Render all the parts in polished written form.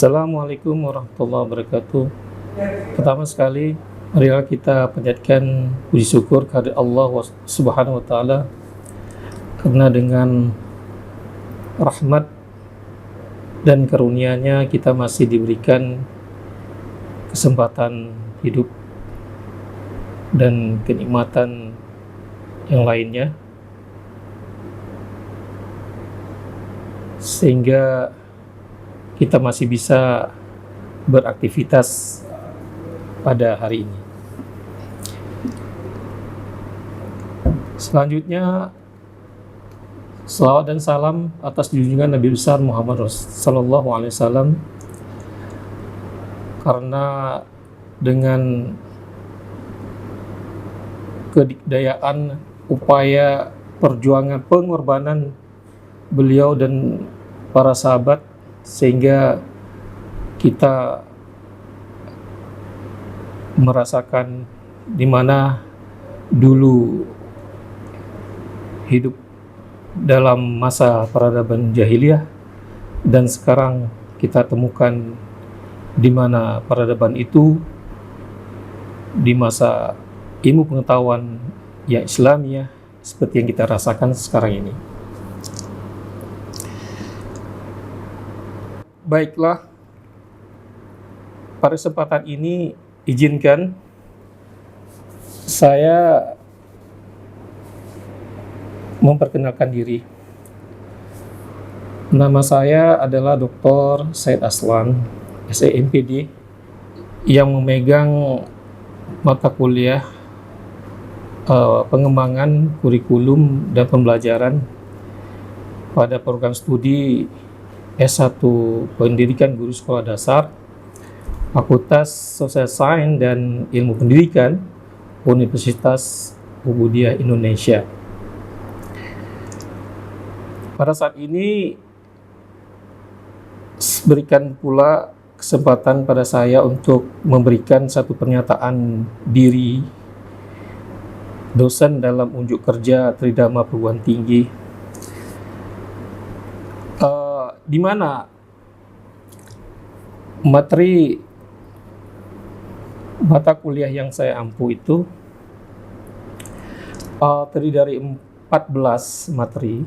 Assalamualaikum warahmatullahi wabarakatuh. Pertama sekali, marilah kita panjatkan puji syukur kehadirat Allah Subhanahu wa taala, karena dengan rahmat dan karunia-Nya kita masih diberikan kesempatan hidup dan kenikmatan yang lainnya, sehingga kita masih bisa beraktivitas pada hari ini. Selanjutnya, selawat dan salam atas junjungan Nabi besar Muhammad sallallahu alaihi wasallam, karena dengan kedikdayaan, upaya, perjuangan, pengorbanan beliau dan para sahabat, sehingga kita merasakan di mana dulu hidup dalam masa peradaban jahiliyah, dan sekarang kita temukan di mana peradaban itu di masa ilmu pengetahuan yang Islamiyah seperti yang kita rasakan sekarang ini. Baiklah, pada kesempatan ini izinkan saya memperkenalkan diri. Nama saya adalah Dr. Said Aslan, SEMPD, yang memegang mata kuliah pengembangan kurikulum dan pembelajaran pada program studi S1 Pendidikan Guru Sekolah Dasar, Fakultas Social Science dan Ilmu Pendidikan, Universitas Ubudiyah Indonesia. Pada saat ini berikan pula kesempatan pada saya untuk memberikan satu pernyataan diri dosen dalam unjuk kerja Tridharma Perguruan Tinggi, di mana materi mata kuliah yang saya ampu itu terdiri dari 14 materi,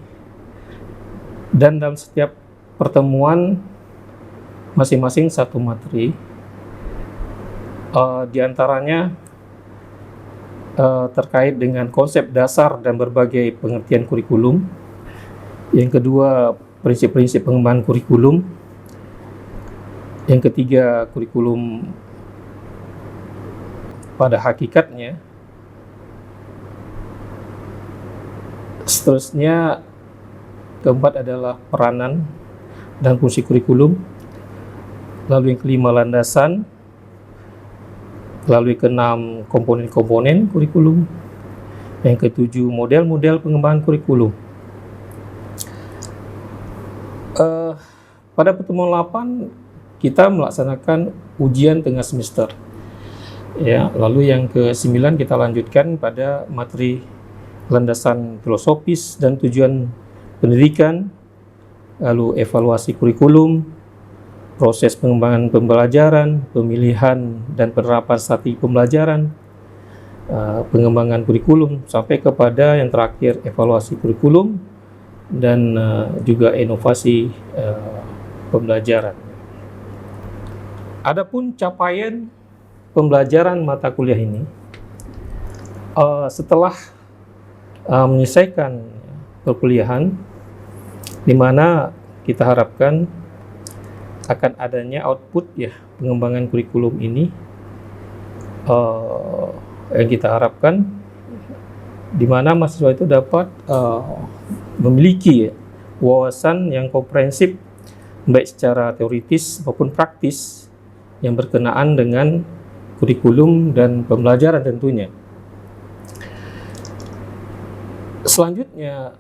dan dalam setiap pertemuan masing-masing satu materi. Di antaranya terkait dengan konsep dasar dan berbagai pengertian kurikulum. Yang kedua, prinsip-prinsip pengembangan kurikulum. Yang ketiga, kurikulum pada hakikatnya. Seterusnya, keempat adalah peranan dan fungsi kurikulum. Lalu yang kelima, landasan. Lalu yang keenam, komponen-komponen kurikulum. Yang ketujuh, model-model pengembangan kurikulum. Pada pertemuan 8 kita melaksanakan ujian tengah semester. Ya, lalu yang ke-9 kita lanjutkan pada materi landasan filosofis dan tujuan pendidikan, lalu evaluasi kurikulum, proses pengembangan pembelajaran, pemilihan dan penerapan strategi pembelajaran, pengembangan kurikulum, sampai kepada yang terakhir evaluasi kurikulum dan juga inovasi pembelajaran. Adapun capaian pembelajaran mata kuliah ini, setelah menyelesaikan perkuliahan, di mana kita harapkan akan adanya output ya pengembangan kurikulum ini, yang kita harapkan di mana mahasiswa itu dapat memiliki wawasan yang komprehensif baik secara teoritis maupun praktis yang berkenaan dengan kurikulum dan pembelajaran tentunya. Selanjutnya,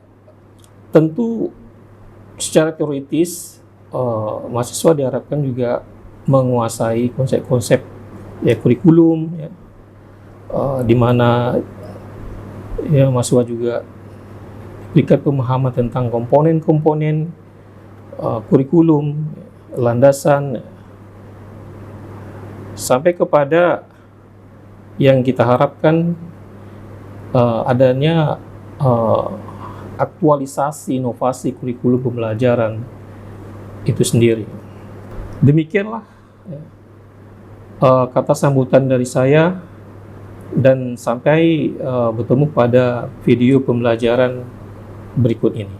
tentu secara teoritis mahasiswa diharapkan juga menguasai konsep-konsep ya kurikulum ya, di mana ya mahasiswa juga diberikan pemahaman tentang komponen-komponen kurikulum, landasan, sampai kepada yang kita harapkan adanya aktualisasi inovasi kurikulum pembelajaran itu sendiri. Demikianlah kata sambutan dari saya, dan sampai bertemu pada video pembelajaran berikut ini.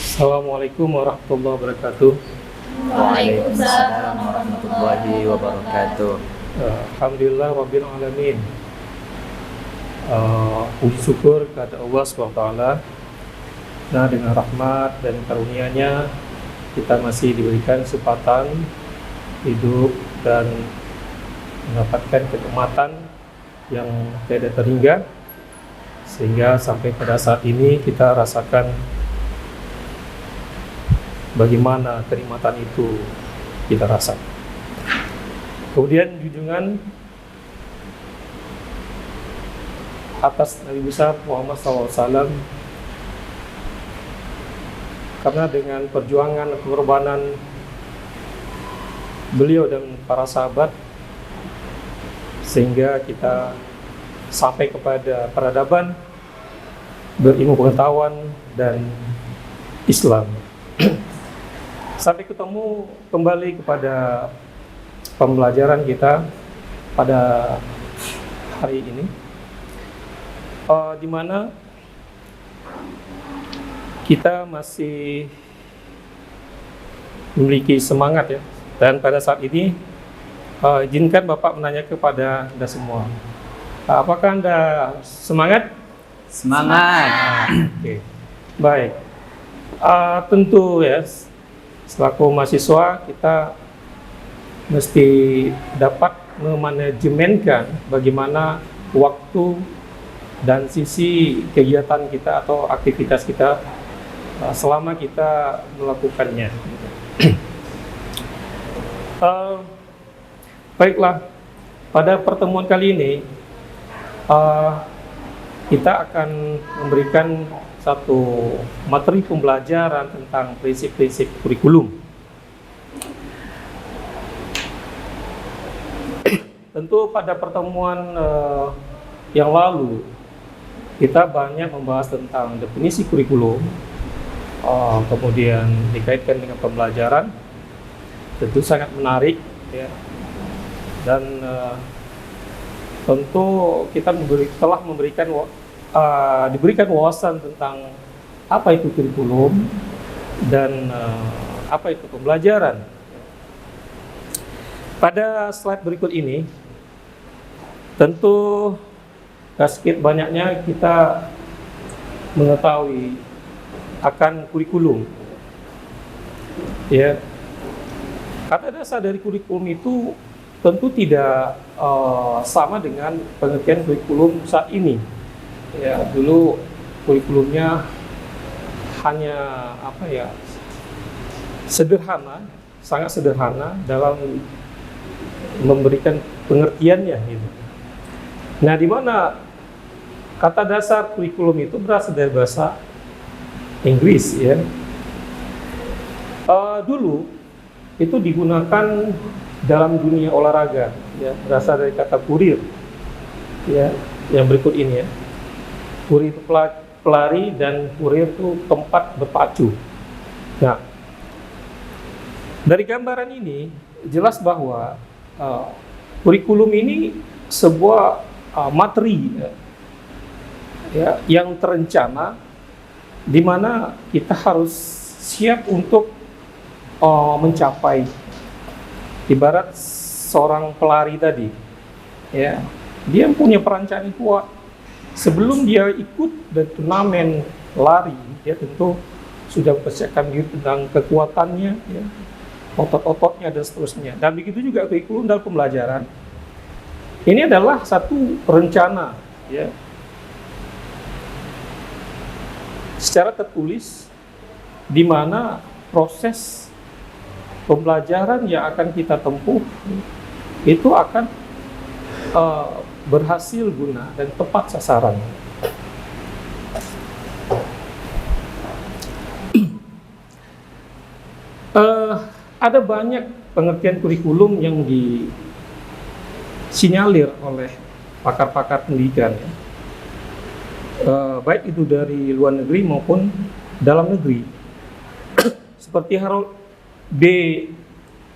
Assalamualaikum warahmatullahi wabarakatuh. Waalaikumsalam warahmatullahi wabarakatuh. Alhamdulillah Rabbil Alamin. Puji syukur kepada Allah SWT. Nah, dengan rahmat dan karunia-Nya kita masih diberikan kesempatan hidup dan mendapatkan kenikmatan yang tidak terhingga, sehingga sampai pada saat ini kita rasakan bagaimana kenikmatan itu kita rasa. Kemudian junjungan atas Nabi besar Muhammad SAW, karena dengan perjuangan dan pengorbanan beliau dan para sahabat, sehingga kita sampai kepada peradaban, berilmu pengetahuan dan Islam. Sampai ketemu kembali kepada pembelajaran kita pada hari ini, di mana kita masih memiliki semangat ya. Dan pada saat ini izinkan Bapak menanya kepada Anda semua, apakah Anda semangat? Semangat. Oke. Baik. Tentu ya, selaku mahasiswa kita mesti dapat memanajemenkan bagaimana waktu dan sisi kegiatan kita atau aktivitas kita selama kita melakukannya. Baiklah, pada pertemuan kali ini kita akan memberikan satu materi pembelajaran tentang prinsip-prinsip kurikulum. Tentu pada pertemuan yang lalu kita banyak membahas tentang definisi kurikulum, kemudian dikaitkan dengan pembelajaran, tentu sangat menarik ya. Dan tentu kita telah diberikan wawasan tentang apa itu kurikulum dan apa itu pembelajaran. Pada slide berikut ini, tentu sedikit banyaknya kita mengetahui akan kurikulum. Ya, kata dasar dari kurikulum itu tentu tidak sama dengan pengertian kurikulum saat ini. Ya, dulu kurikulumnya hanya sederhana, sangat sederhana dalam memberikan pengertiannya gitu. Nah, di mana kata dasar kurikulum itu berasal dari bahasa Inggris ya. Dulu itu digunakan dalam dunia olahraga ya, berasal dari kata kurir ya, yang berikut ini ya. Kurir itu pelari dan kurir itu tempat berpacu. Nah, dari gambaran ini jelas bahwa kurikulum ini sebuah materi ya, yang terencana, di mana kita harus siap untuk mencapai. Ibarat seorang pelari tadi ya, dia punya perencanaan kuat. Sebelum dia ikut dan turnamen lari, dia tentu sudah mempersiapkan diri tentang kekuatannya ya, otot-ototnya dan seterusnya. Dan begitu juga kurikulum dalam pembelajaran. Ini adalah satu rencana ya, secara tertulis, di mana proses pembelajaran yang akan kita tempuh itu akan berhasil guna dan tepat sasaran. Ada banyak pengertian kurikulum yang disinyalir oleh pakar-pakar pendidikan, ya. Baik itu dari luar negeri maupun dalam negeri. Seperti Harold B.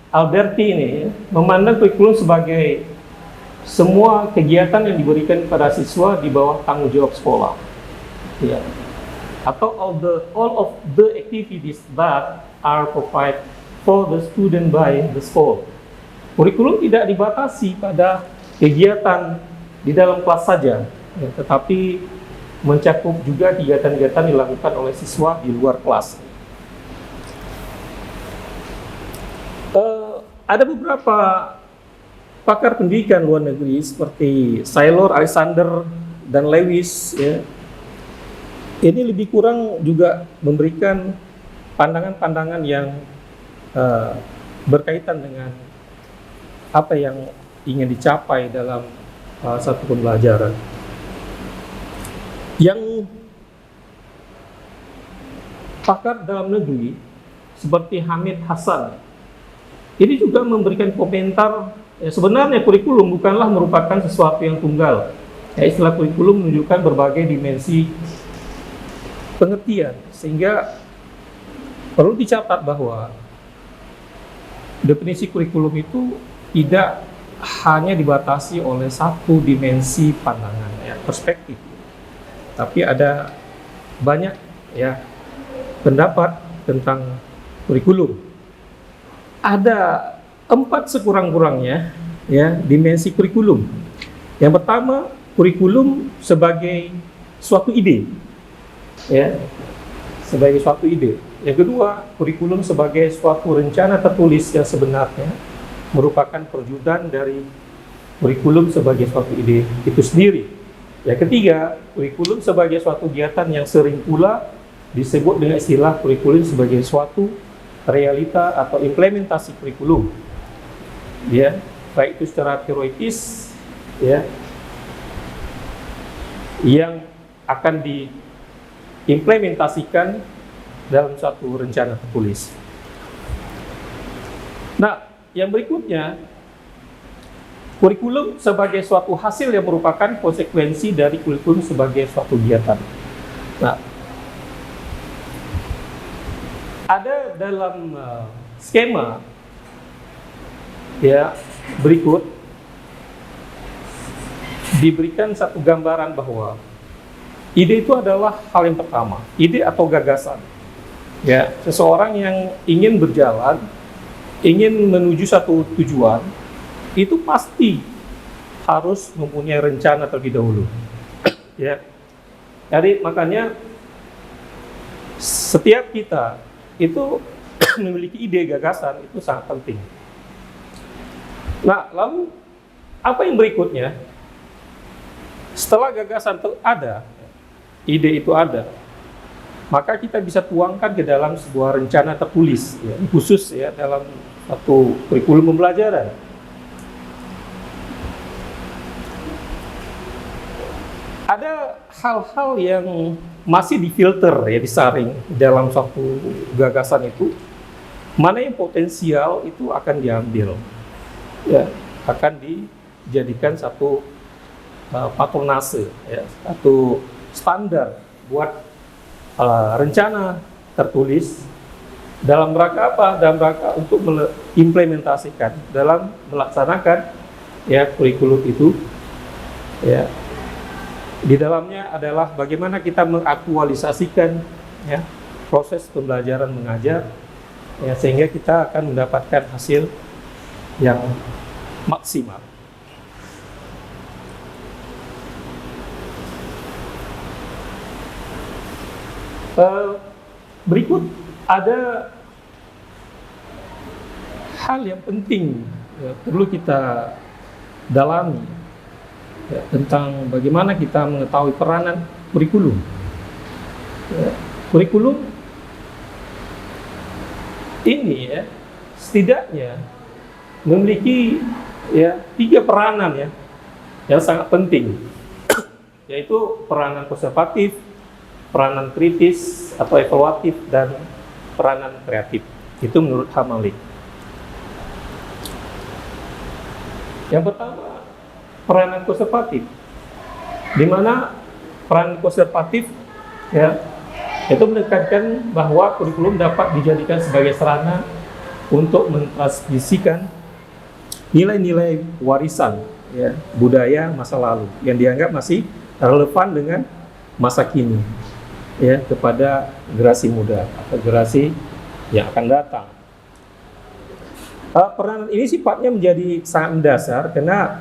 Alberti ini, ya, memandang kurikulum sebagai semua kegiatan yang diberikan kepada siswa di bawah tanggung jawab sekolah, ya. Atau all of the activities that are provided for the student by the school. Kurikulum tidak dibatasi pada kegiatan di dalam kelas saja, ya, tetapi mencakup juga kegiatan-kegiatan dilakukan oleh siswa di luar kelas. Ada beberapa pakar pendidikan luar negeri seperti Saylor, Alexander, dan Lewis, ya, ini lebih kurang juga memberikan pandangan-pandangan yang berkaitan dengan apa yang ingin dicapai dalam satu pembelajaran. Yang pakar dalam negeri seperti Hamid Hasan ini juga memberikan komentar, ya, sebenarnya kurikulum bukanlah merupakan sesuatu yang tunggal. Ya, istilah kurikulum menunjukkan berbagai dimensi pengertian, sehingga perlu dicatat bahwa definisi kurikulum itu tidak hanya dibatasi oleh satu dimensi pandangan, ya, perspektif, tapi ada banyak, ya, pendapat tentang kurikulum. Ada 4 sekurang-kurangnya, ya, dimensi kurikulum. Yang pertama, kurikulum sebagai suatu ide, ya, sebagai suatu ide. Yang kedua, kurikulum sebagai suatu rencana tertulis yang sebenarnya merupakan perwujudan dari kurikulum sebagai suatu ide itu sendiri. Yang ketiga, kurikulum sebagai suatu kegiatan yang sering pula disebut dengan istilah kurikulum sebagai suatu realita atau implementasi kurikulum, ya, baik itu secara teoritis, ya, yang akan diimplementasikan dalam suatu rencana tertulis. Nah, yang berikutnya, kurikulum sebagai suatu hasil yang merupakan konsekuensi dari kurikulum sebagai suatu kegiatan. Nah, ada dalam skema, ya, berikut diberikan satu gambaran bahwa ide itu adalah hal yang pertama, ide atau gagasan, ya, seseorang yang ingin berjalan, ingin menuju satu tujuan, itu pasti harus mempunyai rencana terlebih dahulu, ya. Jadi makanya setiap kita itu memiliki ide, gagasan, itu sangat penting. Nah, lalu apa yang berikutnya? Setelah gagasan itu ada, ide itu ada, maka kita bisa tuangkan ke dalam sebuah rencana tertulis, ya, khusus, ya, dalam satu kurikulum pembelajaran. Ada hal-hal yang masih difilter, ya, disaring dalam suatu gagasan itu, mana yang potensial itu akan diambil, ya, akan dijadikan satu patronase, ya, satu standar buat rencana tertulis dalam rangka apa? Dalam rangka untuk mengimplementasikan, dalam melaksanakan, ya, kurikulum itu, ya. Di dalamnya adalah bagaimana kita mengaktualisasikan, ya, proses pembelajaran mengajar, ya, sehingga kita akan mendapatkan hasil yang maksimal. Berikut ada hal yang penting, ya, perlu kita dalami, ya, tentang bagaimana kita mengetahui peranan kurikulum. Ya, kurikulum ini, ya, setidaknya memiliki, ya, 3 peranan, ya, yang sangat penting, yaitu peranan konservatif, peranan kritis atau evaluatif, dan peranan kreatif. Itu menurut Hamalik. Yang pertama, peranan konservatif, di mana peranan konservatif ya itu menekankan bahwa kurikulum dapat dijadikan sebagai sarana untuk mentransmisikan nilai-nilai warisan ya budaya masa lalu yang dianggap masih relevan dengan masa kini ya kepada generasi muda atau generasi yang akan datang. Peranan ini sifatnya menjadi sangat mendasar karena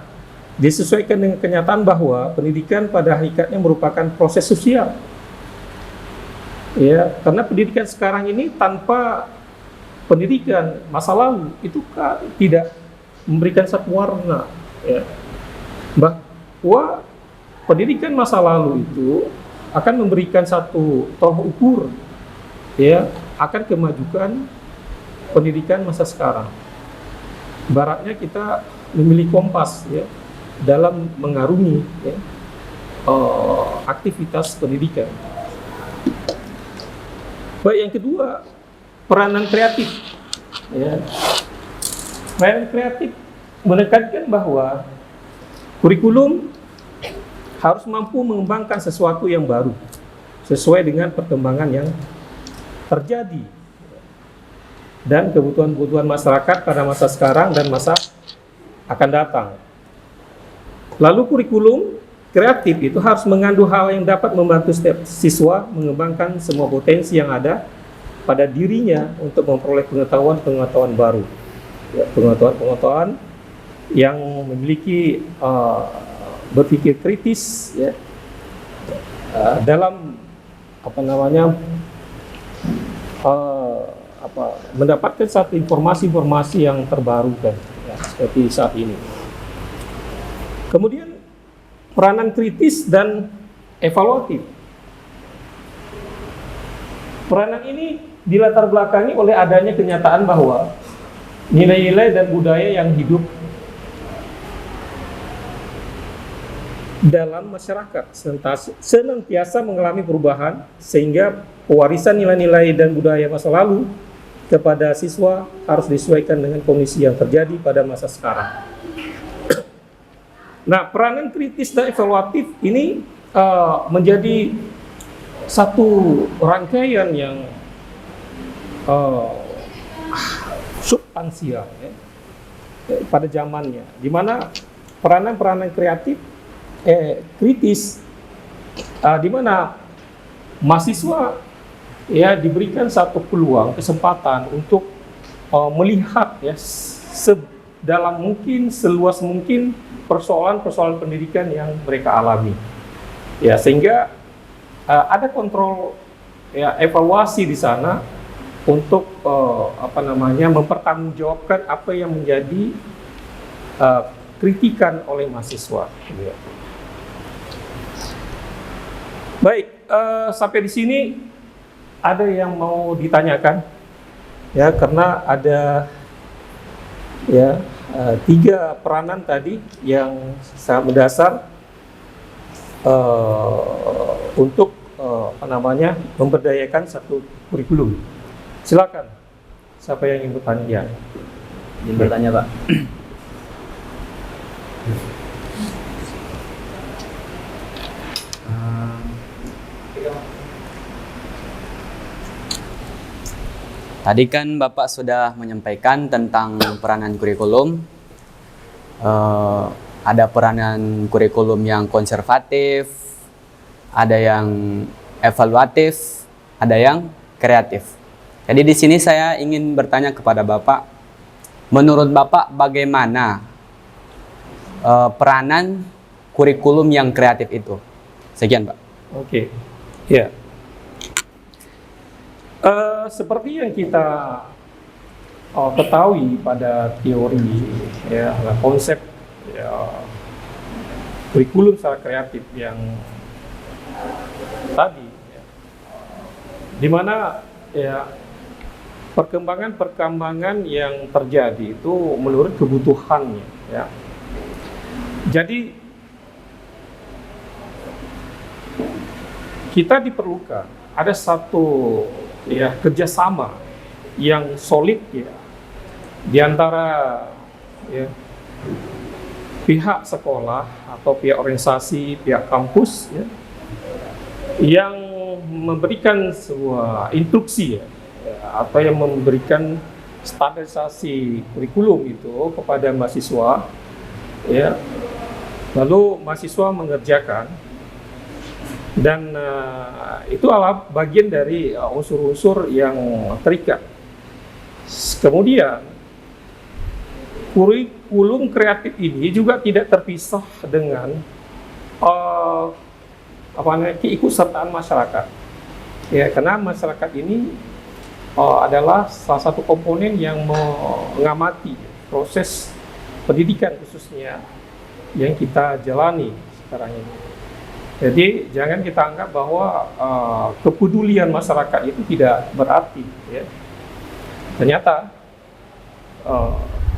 disesuaikan dengan kenyataan bahwa pendidikan pada hakikatnya merupakan proses sosial. Ya, karena pendidikan sekarang ini tanpa pendidikan masa lalu itu tidak memberikan satu warna. Ya. Bahwa pendidikan masa lalu itu akan memberikan satu tolak ukur ya akan kemajuan pendidikan masa sekarang. Baratnya kita memilih kompas ya dalam mengarungi ya, aktivitas pendidikan. Baik, yang kedua, peranan kreatif. Ya. Peranan kreatif menekankan bahwa kurikulum harus mampu mengembangkan sesuatu yang baru sesuai dengan perkembangan yang terjadi dan kebutuhan-kebutuhan masyarakat pada masa sekarang dan masa akan datang. Lalu kurikulum kreatif itu harus mengandung hal yang dapat membantu setiap siswa mengembangkan semua potensi yang ada pada dirinya untuk memperoleh pengetahuan-pengetahuan baru, ya, pengetahuan-pengetahuan yang memiliki berpikir kritis, ya, dalam mendapatkan satu informasi-informasi yang terbaru kan, ya, seperti saat ini. Kemudian peranan kritis dan evaluatif. Peranan ini dilatar belakangi oleh adanya kenyataan bahwa nilai-nilai dan budaya yang hidup dalam masyarakat senantiasa mengalami perubahan, sehingga pewarisan nilai-nilai dan budaya masa lalu kepada siswa harus disesuaikan dengan kondisi yang terjadi pada masa sekarang. Nah, peranan kritis dan evaluatif ini menjadi satu rangkaian yang substansial ya, pada zamannya, di mana peranan-peranan kritis di mana mahasiswa ya diberikan satu peluang, kesempatan untuk melihat ya sedalam mungkin, seluas mungkin persoalan-persoalan pendidikan yang mereka alami. Ya, sehingga ada kontrol ya evaluasi di sana untuk mempertanggungjawabkan apa yang menjadi kritikan oleh mahasiswa. Ya. Baik, sampai di sini ada yang mau ditanyakan ya, karena ada ya 3 peranan tadi yang sangat mendasar untuk memberdayakan satu kurikulum. Silakan, siapa yang ingin bertanya? Ya. Ingin bertanya, Pak. Tadi kan Bapak sudah menyampaikan tentang peranan kurikulum. Ada peranan kurikulum yang konservatif, ada yang evaluatif, ada yang kreatif. Jadi di sini saya ingin bertanya kepada Bapak, menurut Bapak bagaimana peranan kurikulum yang kreatif itu? Sekian, Pak. Oke, ya. Seperti yang kita ketahui pada teori ya, konsep ya, kurikulum secara kreatif yang tadi ya, di mana ya perkembangan yang terjadi itu menurut kebutuhannya ya. Jadi kita diperlukan ada satu ya kerjasama yang solid ya di antara ya pihak sekolah atau pihak organisasi, pihak kampus ya, yang memberikan sebuah instruksi ya, atau yang memberikan standarisasi kurikulum itu kepada mahasiswa ya, lalu mahasiswa mengerjakan, dan itu adalah bagian dari unsur-unsur yang terikat. Kemudian kurikulum kreatif ini juga tidak terpisah dengan keikutsertaan masyarakat. Ya, karena masyarakat ini adalah salah satu komponen yang mengamati proses pendidikan khususnya yang kita jalani sekarang ini. Jadi jangan kita anggap bahwa kepedulian masyarakat itu tidak berarti. Ya. Ternyata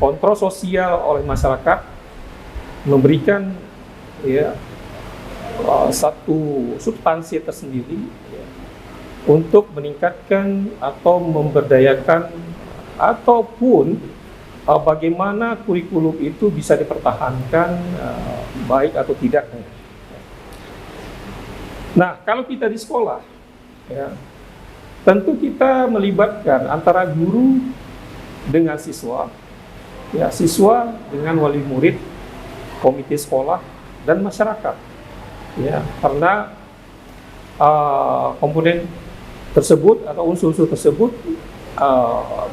kontrol sosial oleh masyarakat memberikan ya, satu substansi tersendiri ya, untuk meningkatkan atau memberdayakan ataupun bagaimana kurikulum itu bisa dipertahankan baik atau tidak. Nah, kalau kita di sekolah ya, tentu kita melibatkan antara guru dengan siswa, ya, siswa dengan wali murid, komite sekolah, dan masyarakat. Ya, karena komponen tersebut atau unsur-unsur tersebut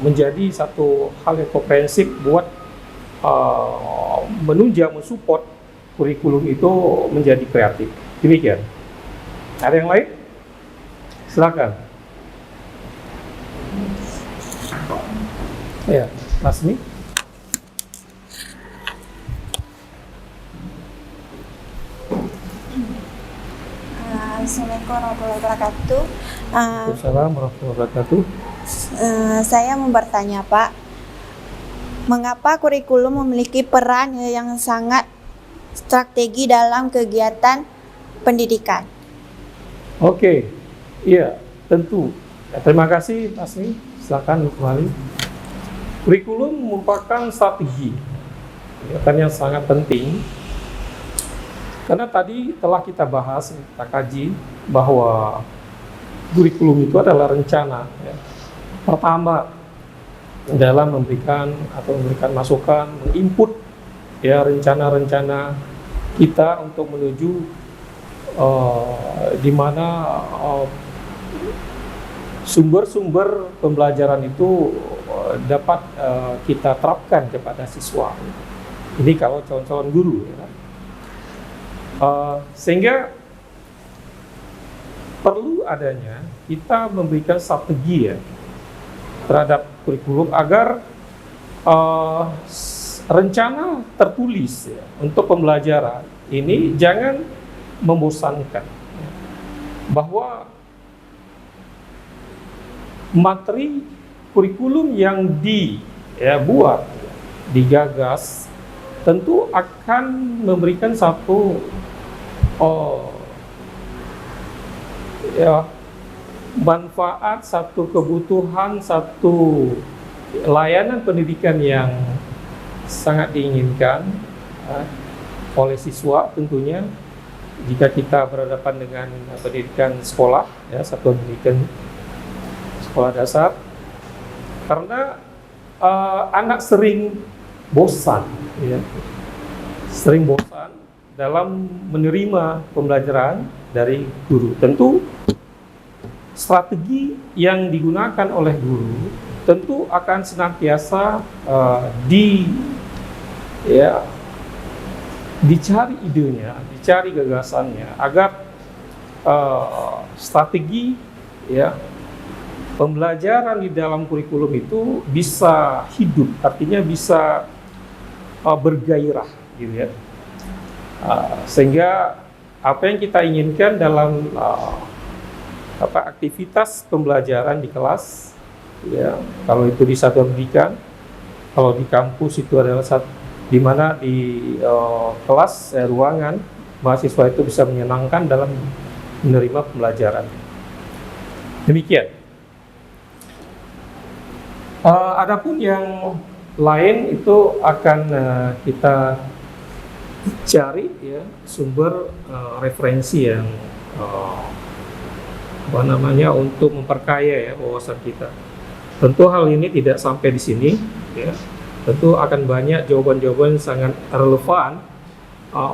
menjadi satu hal yang komprehensif buat menunjang, mensupport kurikulum itu menjadi kreatif. Demikian. Ada yang lain? Silakan. Ya, Lasmi. Assalamualaikum warahmatullahi wabarakatuh. Waalaikumsalam warahmatullahi wabarakatuh. Saya mau bertanya, Pak, mengapa kurikulum memiliki peran yang sangat strategi dalam kegiatan pendidikan? Oke, iya, tentu. Ya, terima kasih, Lasmi. Silakan kembali. Kurikulum merupakan strategi yang sangat penting. Karena tadi telah kita bahas, kita kaji bahwa kurikulum itu adalah rencana ya, pertama dalam memberikan masukan, menginput ya rencana-rencana kita untuk menuju di mana sumber-sumber pembelajaran itu dapat kita terapkan kepada siswa. Ini kalau calon-calon guru ya. Sehingga perlu adanya kita memberikan strategi ya terhadap kurikulum agar rencana tertulis ya, untuk pembelajaran ini jangan membosankan, bahwa materi kurikulum yang dibuat, digagas tentu akan memberikan satu manfaat, satu kebutuhan, satu layanan pendidikan yang sangat diinginkan oleh siswa tentunya jika kita berhadapan dengan pendidikan sekolah ya, satuan pendidikan sekolah dasar, karena anak sering bosan ya, sering bosan dalam menerima pembelajaran dari guru. Tentu strategi yang digunakan oleh guru tentu akan senantiasa dicari idenya, dicari gagasannya agar strategi ya pembelajaran di dalam kurikulum itu bisa hidup, artinya bisa bergairah gitu ya. Sehingga apa yang kita inginkan dalam aktivitas pembelajaran di kelas ya, kalau itu di satuan pendidikan, kalau di kampus itu adalah di mana di kelas ruangan mahasiswa itu bisa menyenangkan dalam menerima pembelajaran. Demikian. Adapun yang lain itu akan kita cari ya sumber referensi yang untuk memperkaya ya wawasan kita. Tentu hal ini tidak sampai di sini ya. Tentu akan banyak jawaban-jawaban sangat relevan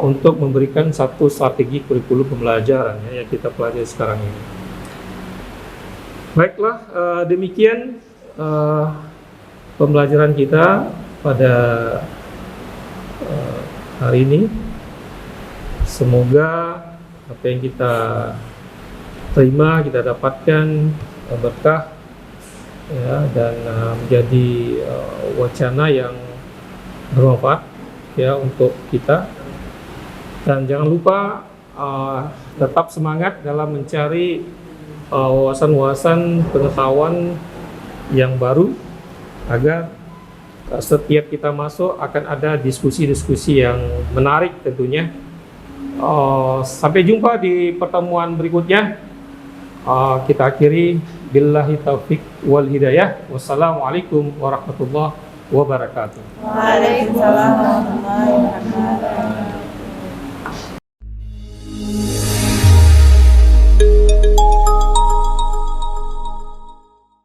untuk memberikan satu strategi kurikulum pembelajaran ya, yang kita pelajari sekarang ini. Baiklah, demikian pembelajaran kita pada hari ini. Semoga apa yang kita terima, kita dapatkan berkah ya, dan menjadi wacana yang bermanfaat ya untuk kita. Dan jangan lupa tetap semangat dalam mencari wawasan-wawasan pengetahuan yang baru, agar setiap kita masuk akan ada diskusi-diskusi yang menarik tentunya. Sampai jumpa di pertemuan berikutnya. Kita akhiri billahi taufik wal hidayah. Wassalamualaikum warahmatullahi wabarakatuh. Waalaikumsalam warahmatullahi wabarakatuh.